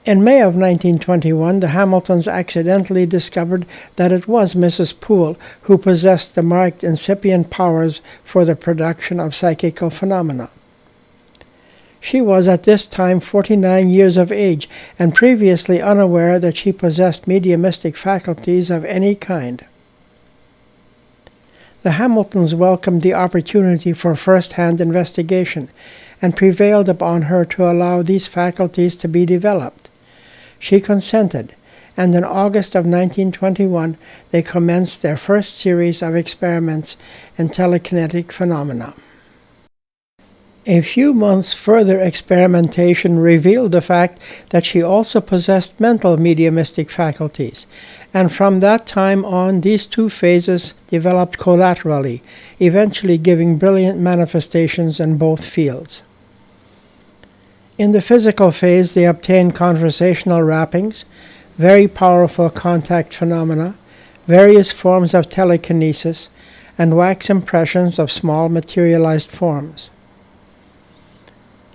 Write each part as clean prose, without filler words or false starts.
In May of 1921, the Hamiltons accidentally discovered that it was Mrs. Poole who possessed the marked incipient powers for the production of psychical phenomena. She was at this time 49 years of age and previously unaware that she possessed mediumistic faculties of any kind. The Hamiltons welcomed the opportunity for first-hand investigation and prevailed upon her to allow these faculties to be developed. She consented, and in August of 1921 they commenced their first series of experiments in telekinetic phenomena. A few months' further experimentation revealed the fact that she also possessed mental mediumistic faculties, and from that time on these two phases developed collaterally, eventually giving brilliant manifestations in both fields. In the physical phase they obtained conversational rappings, very powerful contact phenomena, various forms of telekinesis, and wax impressions of small materialized forms.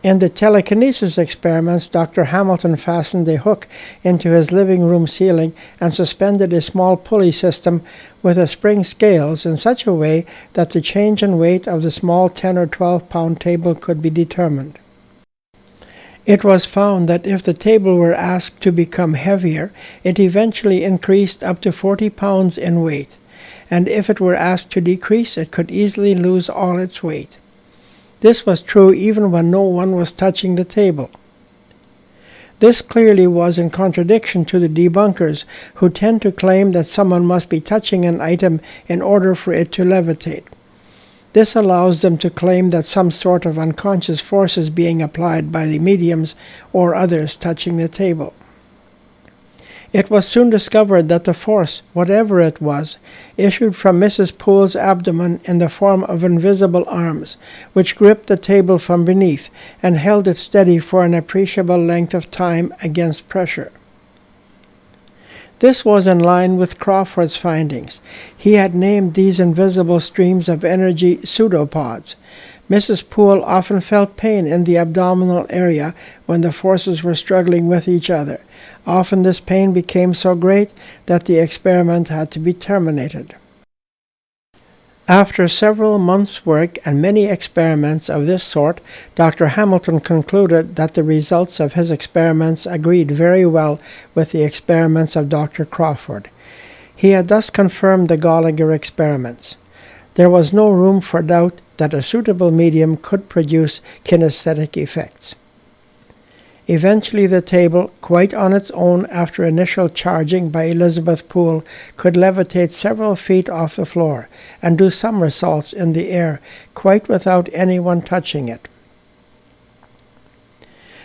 In the telekinesis experiments, Dr. Hamilton fastened a hook into his living room ceiling and suspended a small pulley system with a spring scales in such a way that the change in weight of the small 10 or 12-pound table could be determined. It was found that if the table were asked to become heavier, it eventually increased up to 40 pounds in weight, and if it were asked to decrease, it could easily lose all its weight. This was true even when no one was touching the table. This clearly was in contradiction to the debunkers, who tend to claim that someone must be touching an item in order for it to levitate. This allows them to claim that some sort of unconscious force is being applied by the mediums or others touching the table. It was soon discovered that the force, whatever it was, issued from Mrs. Poole's abdomen in the form of invisible arms, which gripped the table from beneath and held it steady for an appreciable length of time against pressure. This was in line with Crawford's findings. He had named these invisible streams of energy pseudopods. Mrs. Poole often felt pain in the abdominal area when the forces were struggling with each other. Often this pain became so great that the experiment had to be terminated. After several months' work and many experiments of this sort, Dr. Hamilton concluded that the results of his experiments agreed very well with the experiments of Dr. Crawford. He had thus confirmed the Gallagher experiments. There was no room for doubt that a suitable medium could produce kinesthetic effects. Eventually the table, quite on its own after initial charging by Elizabeth Poole, could levitate several feet off the floor and do somersaults in the air, quite without anyone touching it.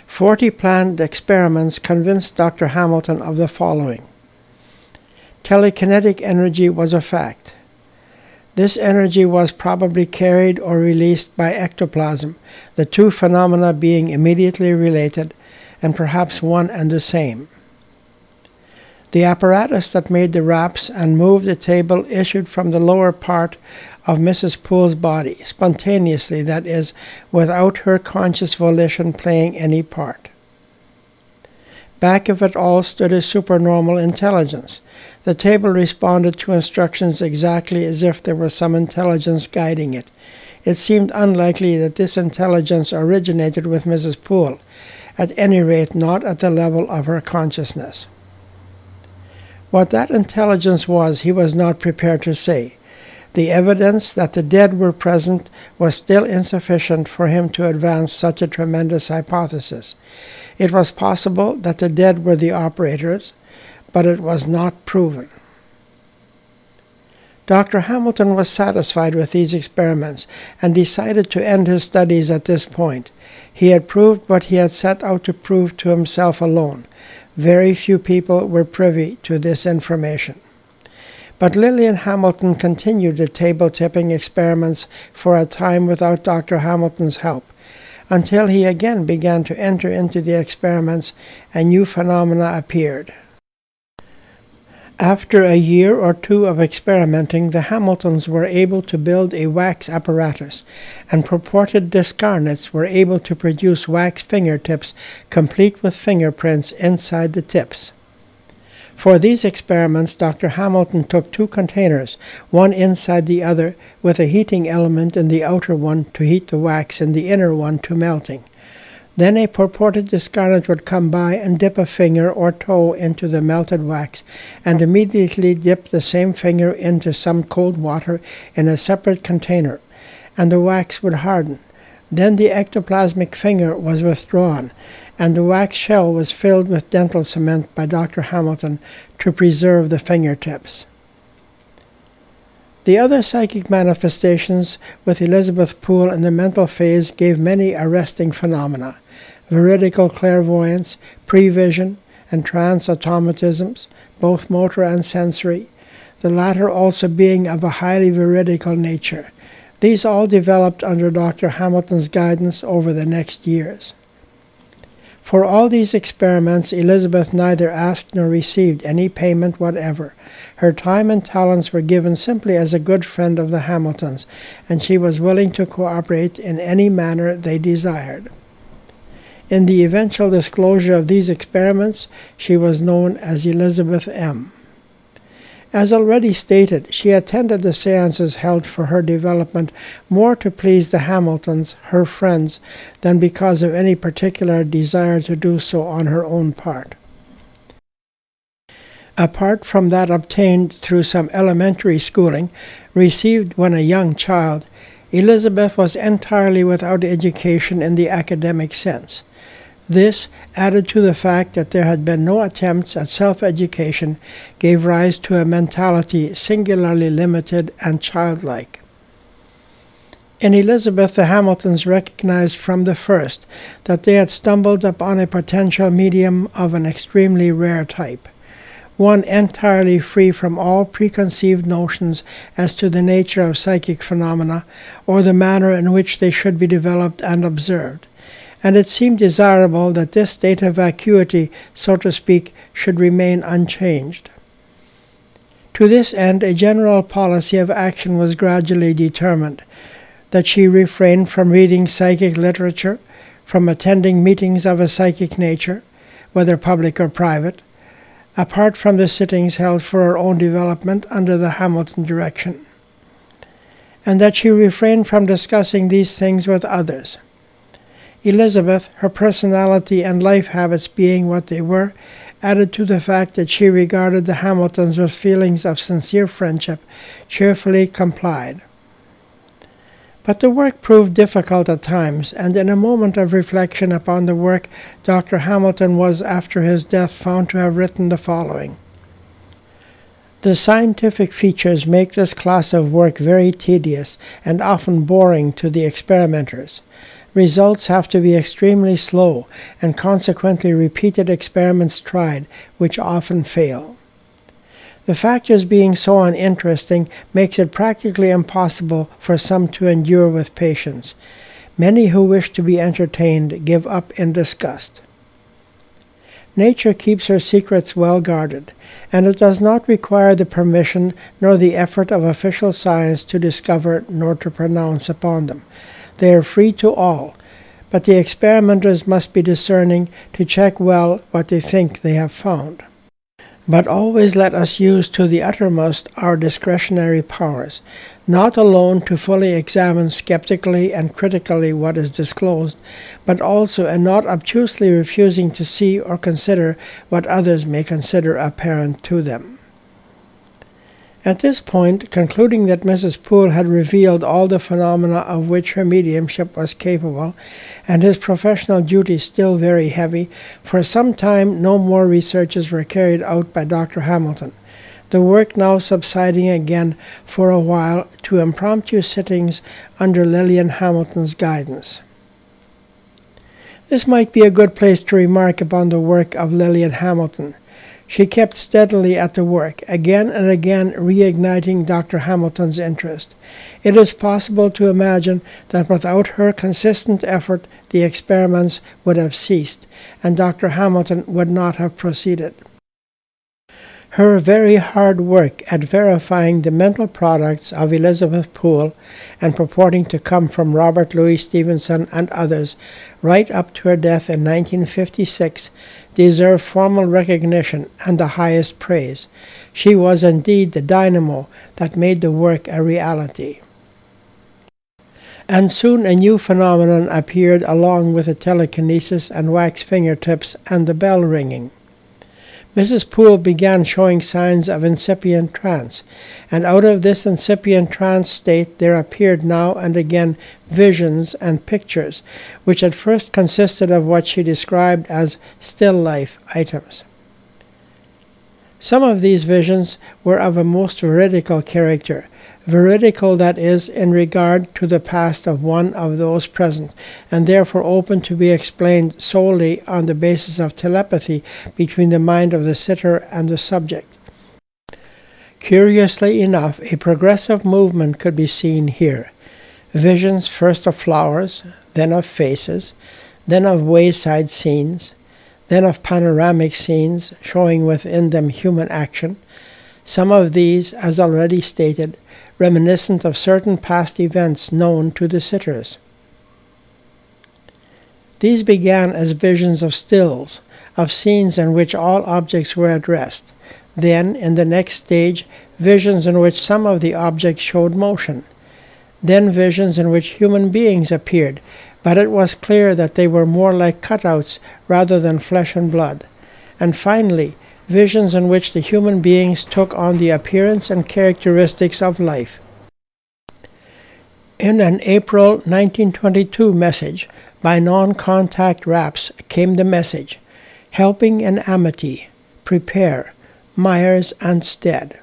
40 planned experiments convinced Dr. Hamilton of the following. Telekinetic energy was a fact. This energy was probably carried or released by ectoplasm, the two phenomena being immediately related and perhaps one and the same. The apparatus that made the raps and moved the table issued from the lower part of Mrs. Poole's body, spontaneously, that is, without her conscious volition playing any part. Back of it all stood a supernormal intelligence. The table responded to instructions exactly as if there was some intelligence guiding it. It seemed unlikely that this intelligence originated with Mrs. Poole, at any rate not at the level of her consciousness. What that intelligence was, he was not prepared to say. The evidence that the dead were present was still insufficient for him to advance such a tremendous hypothesis. It was possible that the dead were the operators, but it was not proven. Dr. Hamilton was satisfied with these experiments and decided to end his studies at this point. He had proved what he had set out to prove to himself alone. Very few people were privy to this information. But Lillian Hamilton continued the table-tipping experiments for a time without Dr. Hamilton's help, until he again began to enter into the experiments and new phenomena appeared. After a year or two of experimenting, the Hamiltons were able to build a wax apparatus, and purported discarnates were able to produce wax fingertips complete with fingerprints inside the tips. For these experiments, Dr. Hamilton took two containers, one inside the other, with a heating element in the outer one to heat the wax and the inner one to melting. Then a purported discarnate would come by and dip a finger or toe into the melted wax, and immediately dip the same finger into some cold water in a separate container, and the wax would harden. Then the ectoplasmic finger was withdrawn, and the wax shell was filled with dental cement by Dr. Hamilton to preserve the fingertips. The other psychic manifestations with Elizabeth Poole in the mental phase gave many arresting phenomena: veridical clairvoyance, prevision, and trance automatisms, both motor and sensory, the latter also being of a highly veridical nature. These all developed under Dr. Hamilton's guidance over the next years. For all these experiments, Elizabeth neither asked nor received any payment whatever. Her time and talents were given simply as a good friend of the Hamiltons, and she was willing to cooperate in any manner they desired. In the eventual disclosure of these experiments, she was known as Elizabeth M. As already stated, she attended the seances held for her development more to please the Hamiltons, her friends, than because of any particular desire to do so on her own part. Apart from that obtained through some elementary schooling, received when a young child, Elizabeth was entirely without education in the academic sense. This, added to the fact that there had been no attempts at self-education, gave rise to a mentality singularly limited and childlike. In Elizabeth, the Hamiltons recognized from the first that they had stumbled upon a potential medium of an extremely rare type, one entirely free from all preconceived notions as to the nature of psychic phenomena or the manner in which they should be developed and observed. And it seemed desirable that this state of vacuity, so to speak, should remain unchanged. To this end, a general policy of action was gradually determined: that she refrain from reading psychic literature, from attending meetings of a psychic nature, whether public or private, apart from the sittings held for her own development under the Hamilton direction, and that she refrain from discussing these things with others. Elizabeth, her personality and life habits being what they were, added to the fact that she regarded the Hamiltons with feelings of sincere friendship, cheerfully complied. But the work proved difficult at times, and in a moment of reflection upon the work, Dr. Hamilton was, after his death, found to have written the following: "The scientific features make this class of work very tedious and often boring to the experimenters. Results have to be extremely slow, and consequently repeated experiments tried, which often fail. The factors being so uninteresting makes it practically impossible for some to endure with patience. Many who wish to be entertained give up in disgust. Nature keeps her secrets well guarded, and it does not require the permission nor the effort of official science to discover nor to pronounce upon them. They are free to all, but the experimenters must be discerning to check well what they think they have found. But always let us use to the uttermost our discretionary powers, not alone to fully examine skeptically and critically what is disclosed, but also in not obtusely refusing to see or consider what others may consider apparent to them." At this point, concluding that Mrs. Poole had revealed all the phenomena of which her mediumship was capable, and his professional duties still very heavy, for some time no more researches were carried out by Dr. Hamilton, the work now subsiding again for a while to impromptu sittings under Lillian Hamilton's guidance. This might be a good place to remark upon the work of Lillian Hamilton. She kept steadily at the work, again and again reigniting Dr. Hamilton's interest. It is possible to imagine that without her consistent effort the experiments would have ceased, and Dr. Hamilton would not have proceeded. Her very hard work at verifying the mental products of Elizabeth Poole and purporting to come from Robert Louis Stevenson and others right up to her death in 1956 deserve formal recognition and the highest praise. She was indeed the dynamo that made the work a reality. And soon a new phenomenon appeared along with the telekinesis and wax fingertips and the bell ringing. Mrs. Poole began showing signs of incipient trance, and out of this incipient trance state there appeared now and again visions and pictures, which at first consisted of what she described as still life items. Some of these visions were of a most veridical character, veridical that is, in regard to the past of one of those present, and therefore open to be explained solely on the basis of telepathy between the mind of the sitter and the subject. Curiously enough, a progressive movement could be seen here. Visions first of flowers, then of faces, then of wayside scenes, then of panoramic scenes showing within them human action, some of these, as already stated, reminiscent of certain past events known to the sitters. These began as visions of stills, of scenes in which all objects were at rest. Then, in the next stage, visions in which some of the objects showed motion. Then visions in which human beings appeared, but it was clear that they were more like cutouts rather than flesh and blood. And finally, visions in which the human beings took on the appearance and characteristics of life. In an April 1922 message by Non-Contact Raps came the message, "Helping in Amity, prepare, Myers and Stead."